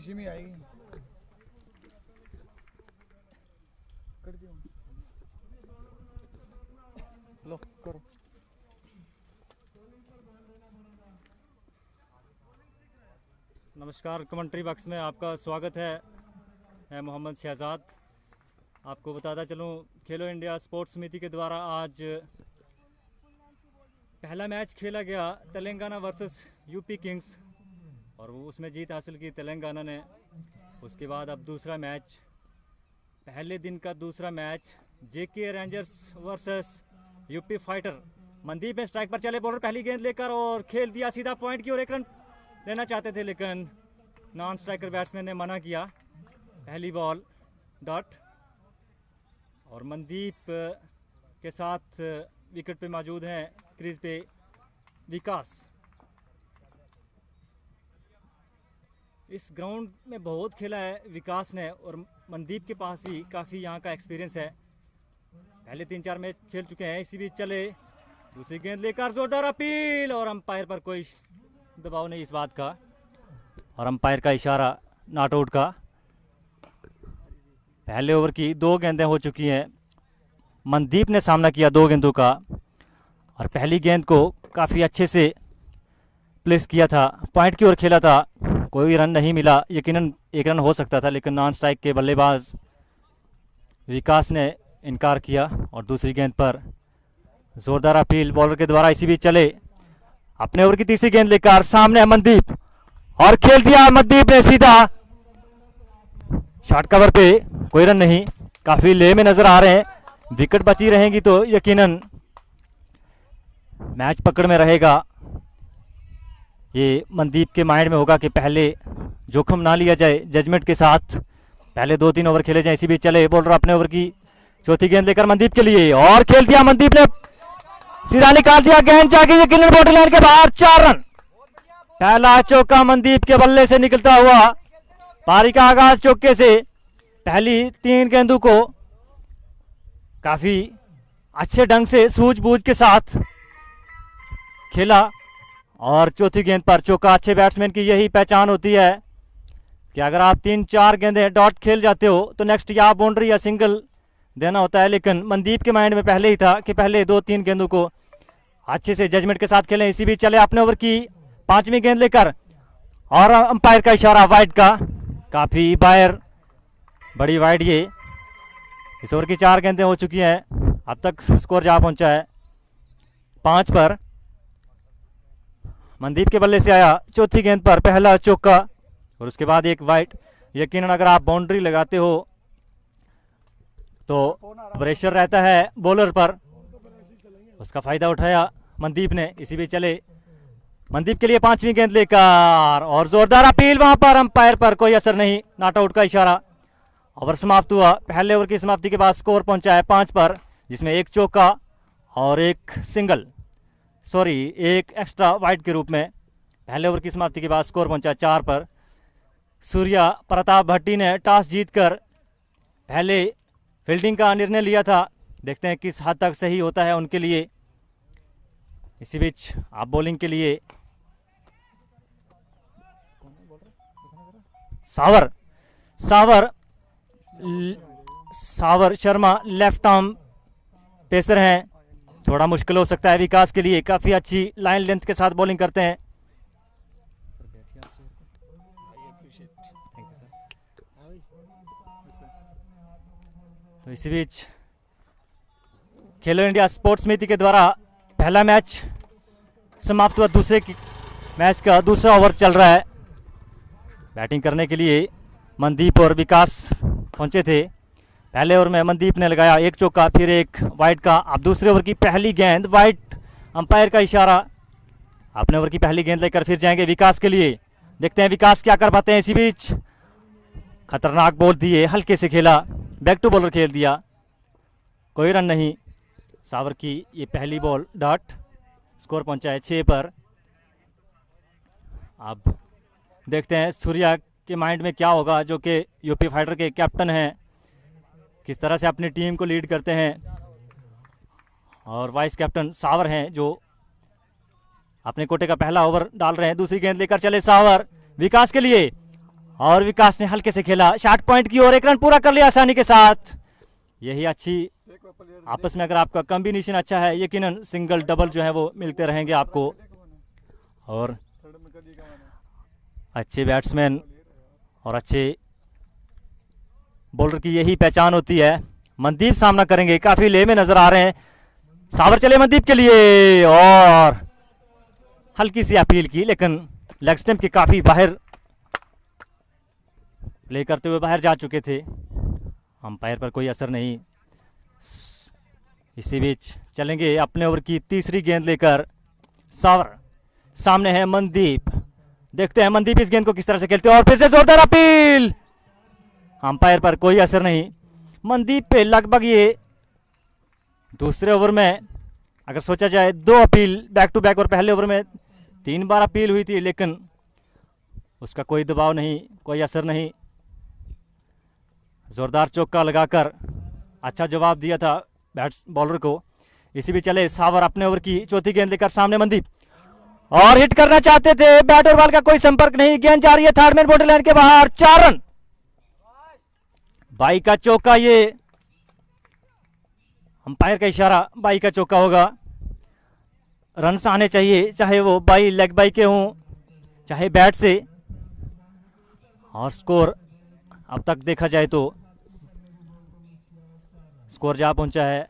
इसी में आएगी। कर दियो। लो करो। नमस्कार, कमेंट्री बॉक्स में आपका स्वागत है। मैं मोहम्मद शहजाद आपको बताता चलूँ, खेलो इंडिया स्पोर्ट्स समिति के द्वारा आज पहला मैच खेला गया तेलंगाना वर्सेस यूपी किंग्स और वो उसमें जीत हासिल की तेलंगाना ने। उसके बाद अब दूसरा मैच, पहले दिन का दूसरा match JK Rangers versus UP Fighter. Mandeep ने स्ट्राइक पर चले, बॉलर पहली गेंद लेकर और खेल दिया सीधा पॉइंट की ओर। एक रन लेना चाहते थे लेकिन नॉन स्ट्राइकर बैट्समैन ने मना किया। पहली बॉल डॉट और मनदीप के साथ विकेट पे मौजूद हैं क्रीज पे विकास। इस ग्राउंड में बहुत खेला है विकास ने और मनदीप के पास भी काफ़ी यहाँ का एक्सपीरियंस है। पहले 3-4 मैच खेल चुके हैं। इसी बीच चले दूसरी गेंद लेकर, जोरदार अपील और अंपायर पर कोई दबाव नहीं इस बात का और अंपायर का इशारा नॉट आउट का। पहले ओवर की 2 गेंदें हो चुकी हैं। मनदीप ने सामना किया 2 गेंदों का और पहली गेंद को काफ़ी अच्छे से प्लेस किया था, पॉइंट की ओर खेला था। कोई रन नहीं मिला, यकीनन 1 रन हो सकता था लेकिन नॉन स्ट्राइक के बल्लेबाज विकास ने इनकार किया और दूसरी गेंद पर जोरदार अपील बॉलर के द्वारा। इसी बीच चले अपने ओवर की तीसरी गेंद लेकर, सामने मनदीप और खेल दिया मनदीप ने सीधा शॉर्ट कवर पे। कोई रन नहीं, काफ़ी ले में नजर आ रहे हैं। विकेट बची रहेंगी तो यकीनन मैच पकड़ में रहेगा। ये मनदीप के माइंड में होगा कि पहले जोखिम ना लिया जाए, जजमेंट के साथ पहले 2-3 ओवर खेले जाए। इसी बीच चले बॉलर अपने ओवर की चौथी गेंद लेकर मनदीप के लिए और खेल दिया मनदीप ने सीधा निकाल दिया, गेंद जाके यकीनन बॉर्डर लाइन के बाहर। 4 रन, पहला चौका मनदीप के बल्ले से निकलता हुआ। पारी का आगाज चौके से, पहली 3 गेंदों को काफी अच्छे ढंग से सूझबूझ के साथ खेला और चौथी गेंद पर चौका। अच्छे बैट्समैन की यही पहचान होती है कि अगर आप 3-4 गेंदें डॉट खेल जाते हो तो नेक्स्ट या बाउंड्री या सिंगल देना होता है। लेकिन मनदीप के माइंड में पहले ही था कि पहले 2-3 गेंदों को अच्छे से जजमेंट के साथ खेलें। इसी बीच चले अपने ओवर की 5वीं गेंद लेकर और अंपायर का इशारा वाइड का, काफी बायर बड़ी वाइड। ये इस ओवर की 4 गेंदें हो चुकी हैं। अब तक स्कोर जा पहुंचा है 5 पर। मनदीप के बल्ले से आया चौथी गेंद पर पहला चौका और उसके बाद एक वाइड। यकीनन अगर आप बाउंड्री लगाते हो तो प्रेशर रहता है बॉलर पर, उसका फायदा उठाया मनदीप ने। इसी भी चले मनदीप के लिए 5वीं गेंद लेकर और जोरदार अपील, वहां पर अंपायर पर कोई असर नहीं, नॉट आउट का इशारा। ओवर समाप्त हुआ। पहले ओवर की समाप्ति के बाद स्कोर पहुंचा है 5 पर, जिसमें एक चौका और एक सिंगल, सॉरी एक एक्स्ट्रा वाइड के रूप में। पहले ओवर की समाप्ति के बाद स्कोर पहुंचा 4 पर। सूर्या प्रताप भट्टी ने टॉस जीतकर पहले फील्डिंग का निर्णय लिया था। देखते हैं किस हद तक सही होता है उनके लिए। इसी बीच आप बॉलिंग के लिए सावर शर्मा लेफ्ट आर्म पेसर हैं। थोड़ा मुश्किल हो सकता है विकास के लिए, काफ़ी अच्छी लाइन लेंथ के साथ बॉलिंग करते हैं। तो इसी बीच खेलो इंडिया स्पोर्ट्स समिति के द्वारा पहला मैच समाप्त हुआ। दूसरे मैच का दूसरा ओवर चल रहा है। बैटिंग करने के लिए मनदीप और विकास पहुंचे थे। पहले ओवर में मनदीप ने लगाया एक चौका, फिर एक वाइड का। अब दूसरे ओवर की पहली गेंद वाइड, अंपायर का इशारा। अपने ओवर की पहली गेंद लेकर फिर जाएंगे विकास के लिए। देखते हैं विकास क्या कर पाते हैं। इसी बीच खतरनाक बॉल दिए, हल्के से खेला, बैक टू बॉलर खेल दिया, कोई रन नहीं। सावर की ये पहली बॉल डॉट, स्कोर पहुंचा है 6 पर। अब देखते हैं सूर्या के माइंड में क्या होगा, जो कि यूपी फाइटर के कैप्टन हैं, किस तरह से अपनी टीम को लीड करते हैं। और वाइस कैप्टन सावर हैं जो अपने कोटे का पहला ओवर डाल रहे हैं। दूसरी गेंद लेकर चले सावर विकास के लिए और विकास ने हल्के से खेला, शॉट पॉइंट की ओर, एक रन पूरा कर लिया आसानी के साथ। यही अच्छी आपस में अगर आपका कॉम्बिनेशन अच्छा है, यकीनन सिंगल डबल जो है वो मिलते रहेंगे आपको। और अच्छे बैट्समैन और अच्छे बॉलर की यही पहचान होती है। मनदीप सामना करेंगे, काफी ले में नजर आ रहे हैं। सावर चले मनदीप के लिए और हल्की सी अपील की, लेकिन लेग स्टंप के काफी बाहर प्ले करते हुए बाहर जा चुके थे। अंपायर पर कोई असर नहीं। इसी बीच चलेंगे अपने ओवर की तीसरी गेंद लेकर। सावर सामने है मनदीप, देखते हैं मनदीप इस गेंद को किस तरह से खेलते हैं। और फिर से जोरदार अपील, अंपायर पर कोई असर नहीं। मनदीप पे लगभग ये दूसरे ओवर में अगर सोचा जाए 2 अपील बैक टू बैक, और पहले ओवर में 3 बार अपील हुई थी, लेकिन उसका कोई दबाव नहीं, कोई असर नहीं। जोरदार चौका लगाकर अच्छा जवाब दिया था बैट्स बॉलर को। इसी भी चले सावर अपने ओवर की चौथी गेंद लेकर। सामने मनदीप और हिट करना चाहते थे, बैट और बॉल का कोई संपर्क नहीं। गेंद जा रही है थर्ड मैन बाउंड्री लाइन के बाहर, 4 रन। बाई का चौका, ये अंपायर का इशारा, बाई का चौका होगा। रन्स आने चाहिए, चाहे वो बाई लेग बाई के हों चाहे बैट से। और स्कोर अब तक देखा जाए तो स्कोर जा पहुंचा है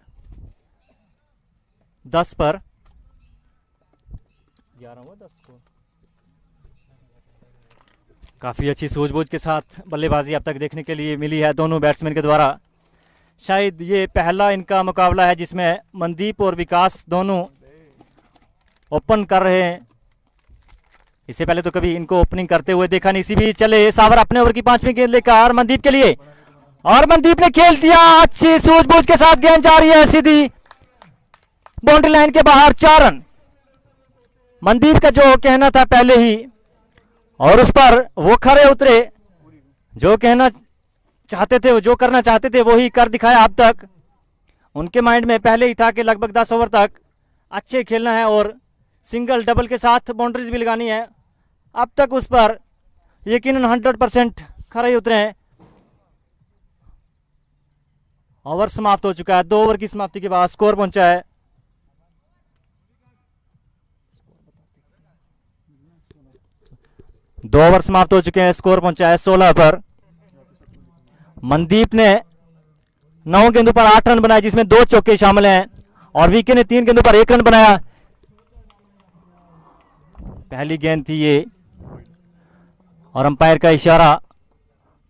10 पर 11 हुआ 10 को। काफी अच्छी सूझबूझ के साथ बल्लेबाजी अब तक देखने के लिए मिली है दोनों बैट्समैन के द्वारा। शायद ये पहला इनका मुकाबला है जिसमें मनदीप और विकास दोनों ओपन कर रहे हैं। इससे पहले तो कभी इनको ओपनिंग करते हुए देखा नहीं। इसी भी चले सावर अपने ओवर की 5वीं गेंद लेकर मनदीप के लिए, और मनदीप ने खेल दिया अच्छी सूझबूझ के साथ। गेंद जा रही है सीधी बाउंड्री लाइन के बाहर, 4 रन। मनदीप का जो कहना था पहले ही, और उस पर वो खरे उतरे, जो कहना चाहते थे, जो करना चाहते थे, वो ही कर दिखाया। अब तक उनके माइंड में पहले ही था कि लगभग 10 ओवर तक अच्छे खेलना है और सिंगल डबल के साथ बाउंड्रीज भी लगानी है। अब तक उस पर यकीनन 100% खरे उतरे हैं। ओवर समाप्त हो चुका है। 2 ओवर की समाप्ति के बाद स्कोर पहुंचा है 2 ओवर समाप्त हो चुके हैं, स्कोर पहुंचा है 16 पर। मनदीप ने 9 गेंदों पर 8 रन बनाए, जिसमें 2 चौके शामिल हैं, और वीके ने 3 गेंदों पर 1 रन बनाया। पहली गेंद थी ये, और अंपायर का इशारा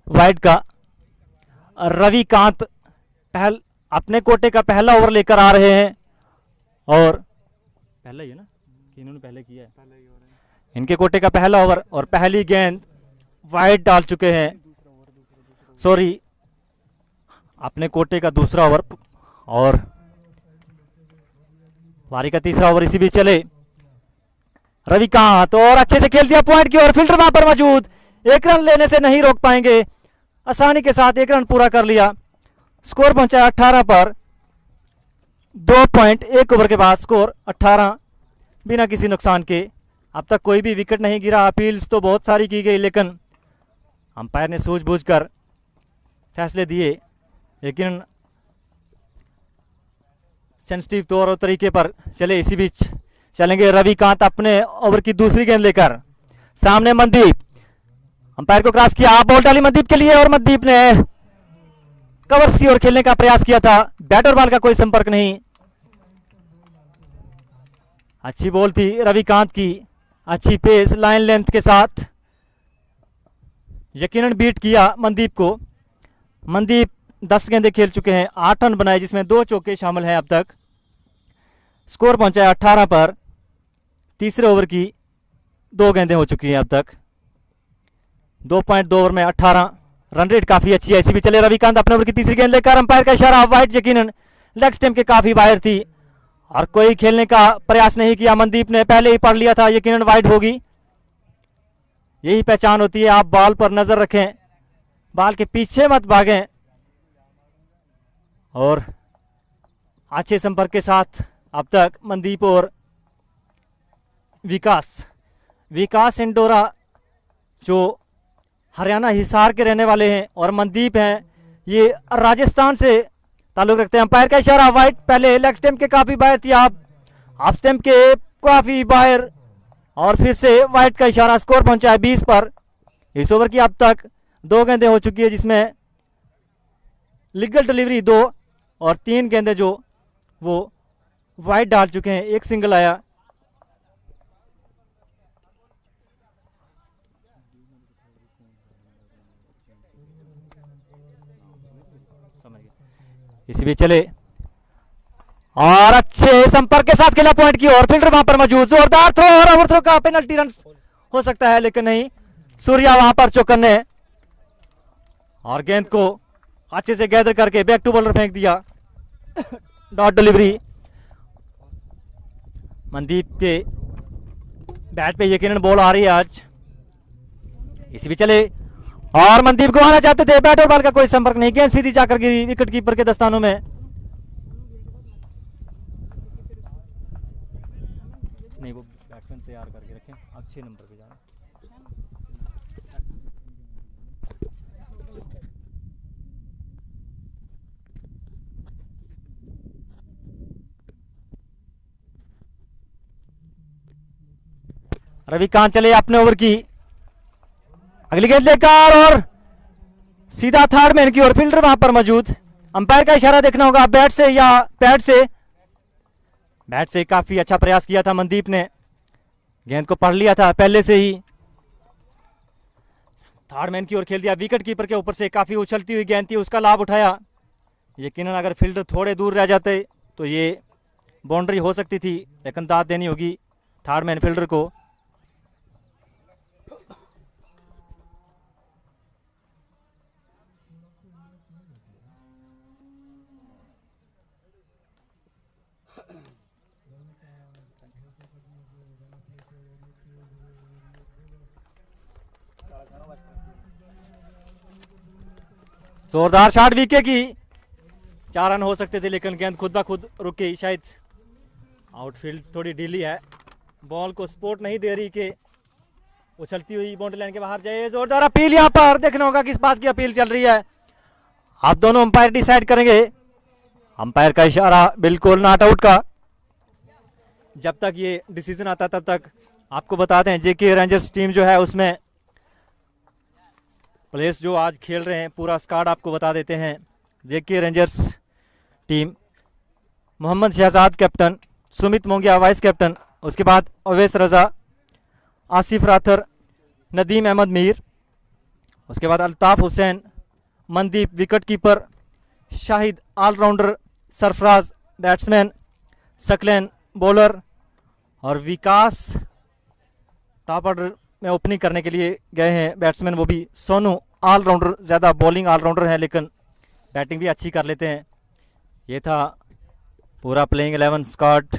वाइड का। रविकांत अपने कोटे का पहला ओवर लेकर आ रहे हैं, और पहला ही है ना कि इन्होंने पहले किया है, इनके कोटे का पहला ओवर, और पहली गेंद वाइड डाल चुके हैं। सॉरी, अपने कोटे का दूसरा ओवर और पारी का तीसरा ओवर। इसी बीच चले रविकांत, और अच्छे से खेल दिया पॉइंट की ओर। फील्डर वहां पर मौजूद, 1 रन लेने से नहीं रोक पाएंगे, आसानी के साथ 1 रन पूरा कर लिया। स्कोर पहुंचा 18 पर। 2.1 ओवर के बाद स्कोर 18 बिना किसी नुकसान के। अब तक कोई भी विकेट नहीं गिरा। अपील्स तो बहुत सारी की गई, लेकिन अंपायर ने सूझबूझकर फैसले दिए, लेकिन सेंसिटिव तौर और तरीके पर चले। इसी बीच चलेंगे रविकांत अपने ओवर की दूसरी गेंद लेकर। सामने मनदीप, अंपायर को क्रॉस किया, बॉल डाली मनदीप के लिए, और मनदीप ने कवर सी ओर खेलने का प्रयास किया था। बैट और बॉल का कोई संपर्क नहीं। अच्छी बॉल थी रविकांत की, अच्छी पेस, लाइन लेंथ के साथ यकीनन बीट किया मनदीप को। मनदीप 10 गेंदें खेल चुके हैं, 8 रन बनाए, जिसमें 2 चौके शामिल हैं अब तक। स्कोर पहुंचा है 18 पर। तीसरे ओवर की 2 गेंदें हो चुकी हैं अब तक। 2.2 ओवर में 18 रन रेट काफी अच्छी है। इसी भी चले रविकांत अपने ओवर की तीसरी गेंद लेकर। अंपायर का इशारा वाइड, यकीनन लेग स्टंप के काफी बाहर थी, और कोई खेलने का प्रयास नहीं किया। मनदीप ने पहले ही पढ़ लिया था यकीनन वाइड होगी। यही पहचान होती है, आप बॉल पर नजर रखें, बॉल के पीछे मत भागें, और अच्छे संपर्क के साथ अब तक मनदीप और विकास इंडोरा जो हरियाणा हिसार के रहने वाले हैं और मनदीप हैं ये राजस्थान से ताल्लुक रखते हैं। अंपायर का इशारा वाइट, पहले लेग स्टंप के काफी बाहर थी, आप हाफ स्टंप के काफी बाहर और फिर से वाइट का इशारा। स्कोर पहुंचा है 20 पर। इस ओवर की अब तक 2 गेंदें हो चुकी है जिसमें लीगल डिलीवरी 2 और 3 गेंदें जो वो वाइट डाल चुके हैं, 1 सिंगल आया। इसी बीच चले और अच्छे संपर्क के साथ खेला पॉइंट की और फील्डर वहां पर मौजूद, जोरदार थ्रो और ओवर थ्रो का पेनल्टी रन हो सकता है लेकिन नहीं, सूर्या वहां पर चौकन्ने और गेंद को अच्छे से गैदर करके बैक टू बॉलर फेंक दिया। डॉट डिलीवरी मनदीप के बैट पे यकीनन बॉल आ रही है आज। इसी भी चले और मनदीप को आना चाहते थे, बैट और बॉल का कोई संपर्क नहीं, गेंद सीधी जाकर गिरी विकेट कीपर के दस्तानों में। नहीं वो बैट्समैन तैयार करके रखें, अब 6 नंबर पे जाना। रविकांत चले अपने ओवर की अगली गेंद लेकर और सीधा थर्ड मैन की ओर, फील्डर वहां पर मौजूद। अंपायर का इशारा देखना होगा बैट से या पैड से। बैट से काफी अच्छा प्रयास किया था मनदीप ने, गेंद को पढ़ लिया था पहले से ही। थर्ड मैन की ओर खेल दिया, विकेट कीपर के ऊपर से काफी उछलती हुई गेंद थी, उसका लाभ उठाया। यकीनन अगर फील्डर थोड़े दूर रह जाते तो ये बाउंड्री हो सकती थी, लेकिन दाद देनी होगी थर्ड मैन फील्डर को। जोरदार शॉट विकेट की, 4 रन हो सकते थे लेकिन गेंद खुद ब खुद रुक गई। शायद आउटफील्ड थोड़ी ढीली है, बॉल को सपोर्ट नहीं दे रही कि उछलती हुई बाउंड्री लाइन के बाहर जाए। जोरदार अपील यहाँ पर देखना होगा किस बात की अपील चल रही है, आप दोनों अंपायर डिसाइड करेंगे। अंपायर का इशारा बिल्कुल नॉट आउट का। जब तक ये डिसीजन आता तब तक आपको बताते हैं जेके रेंजर्स टीम जो है उसमें प्लेयर्स जो आज खेल रहे हैं पूरा स्क्वाड आपको बता देते हैं। JK Rangers team Mohammad Shahzad captain, Sumit Mongia vice captain, उसके बाद अवैस रजा, आसिफ राथर, नदीम अहमद मीर, उसके बाद Altaf Hussain, Mandeep wicket keeper, Shahid all rounder, Sarfaraz batsman, Saqlain bowler और विकास टॉप ऑर्डर में ओपनिंग करने के लिए गए हैं बैट्समैन, वो भी सोनू ऑलराउंडर, ज़्यादा बॉलिंग ऑलराउंडर है लेकिन बैटिंग भी अच्छी कर लेते हैं। ये था पूरा प्लेइंग 11 स्क्वाड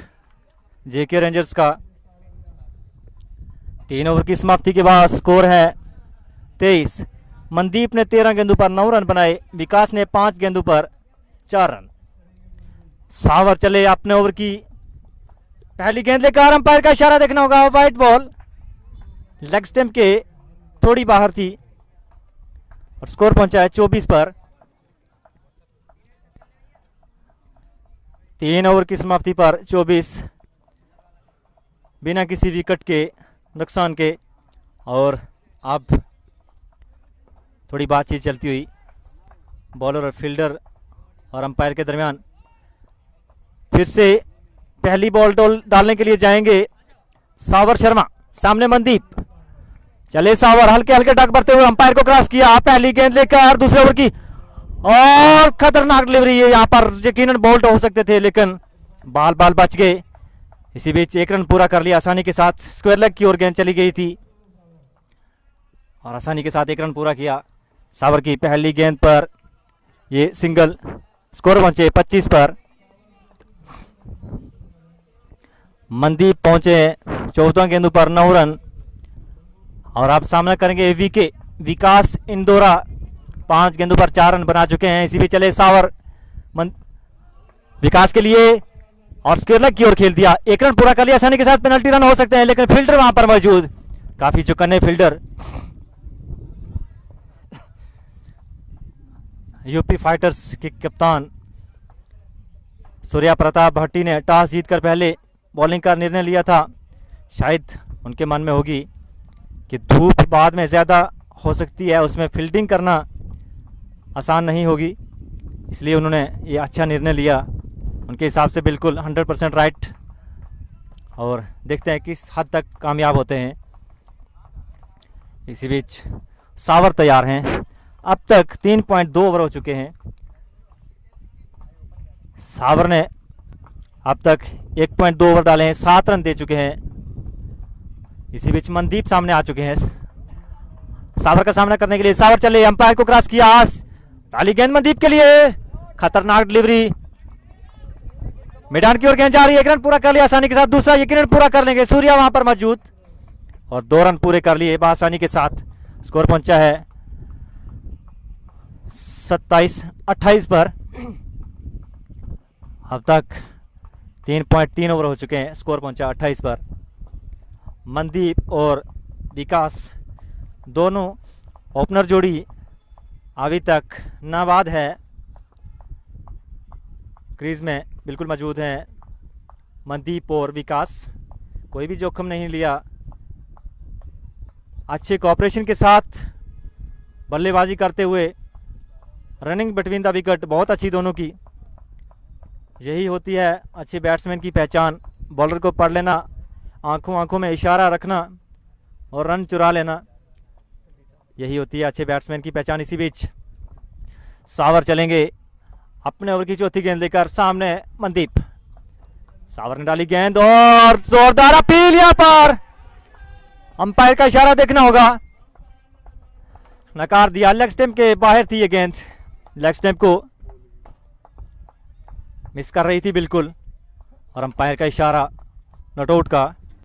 जेके रेंजर्स का। 3 ओवर की समाप्ति के बाद स्कोर है 23। मनदीप ने 13 गेंदों पर 9 रन बनाए, विकास ने 5 गेंदों पर 4 रन। सावर चले अपने ओवर की पहली गेंद लेकर, अंपायर का इशारा देखना होगा, वाइट बॉल लेग स्टंप के थोड़ी बाहर थी और स्कोर पहुंचा है 24 पर। 3 ओवर की समाप्ति पर 24 बिना किसी विकेट के नुकसान के। और अब थोड़ी बातचीत चलती हुई बॉलर और फील्डर और अंपायर के दरमियान। फिर से पहली बॉल डालने के लिए जाएंगे सावर शर्मा, सामने मनदीप। चले सावर हल्के हल्के डक भरते हुए अंपायर को क्रॉस किया, पहली गेंद लेकर दूसरे ओवर की और खतरनाक डिलीवरी है, यहाँ पर यकीनन बोल्ट हो सकते थे लेकिन बाल बच गए। इसी बीच 1 रन पूरा कर लिया आसानी के साथ, स्क्वायर लेग की ओर गेंद चली गई थी और आसानी के साथ 1 रन पूरा किया। सावर की पहली गेंद पर ये सिंगल, स्कोर पहुंचे 25 पर। मनदीप पहुंचे 14 गेंदों पर 9 रन और आप सामना करेंगे वीके विकास इंदौरा, 5 गेंदों पर 4 रन बना चुके हैं। इसी भी चले सावर विकास के लिए और स्क्वायर लेग की ओर खेल दिया, 1 रन पूरा कर लिया आसानी के साथ। पेनल्टी रन हो सकते हैं लेकिन फील्डर वहां पर मौजूद, काफी चौकन्ने फील्डर। यूपी फाइटर्स के कप्तान सूर्या प्रताप भट्टी ने टॉस जीतकर पहले बॉलिंग का निर्णय लिया था। शायद उनके मन में होगी कि धूप बाद में ज़्यादा हो सकती है, उसमें फील्डिंग करना आसान नहीं होगी, इसलिए उन्होंने ये अच्छा निर्णय लिया। उनके हिसाब से बिल्कुल 100% राइट। और देखते हैं किस हद तक कामयाब होते हैं। इसी बीच सावर तैयार हैं। अब तक 3.2 ओवर हो चुके हैं। सावर ने अब तक 1.2 ओवर डाले हैं, 7 रन दे चुके हैं। इसी बीच मनदीप सामने आ चुके हैं सावर का सामना करने के लिए। सावर चले, अंपायर को क्रॉस किया, डाली गेंद मनदीप के लिए, खतरनाक डिलीवरी, मैदान की ओर गेंद जा रही है। 1 रन पूरा कर लिया आसानी के साथ, दूसरा यकीनन पूरा कर लेंगे। सूर्या वहां पर मौजूद और 2 रन पूरे कर लिए आसानी के साथ। स्कोर पहुंचा है 27-28 पर। अब तक 3.3 ओवर हो चुके हैं, स्कोर पहुंचा 28 पर। मनदीप और विकास दोनों ओपनर जोड़ी अभी तक नाबाद है, क्रीज में बिल्कुल मौजूद हैं। मनदीप और विकास कोई भी जोखिम नहीं लिया, अच्छे कोऑपरेशन के साथ बल्लेबाजी करते हुए। रनिंग बिटवीन द विकेट बहुत अच्छी दोनों की। यही होती है अच्छे बैट्समैन की पहचान, बॉलर को पढ़ लेना, आंखों आंखों में इशारा रखना और रन चुरा लेना, यही होती है अच्छे बैट्समैन की पहचान। इसी बीच सावर चलेंगे अपने ओवर की चौथी गेंद लेकर। सामने मनदीप, सावर ने डाली गेंद और जोरदार अपील, यहां पर अंपायर का इशारा देखना होगा, नकार दिया। लेग स्टंप के बाहर थी ये गेंद, लेग स्टंप को मिस कर रही थी बिल्कुल, और अंपायर का इशारा नॉट आउट का।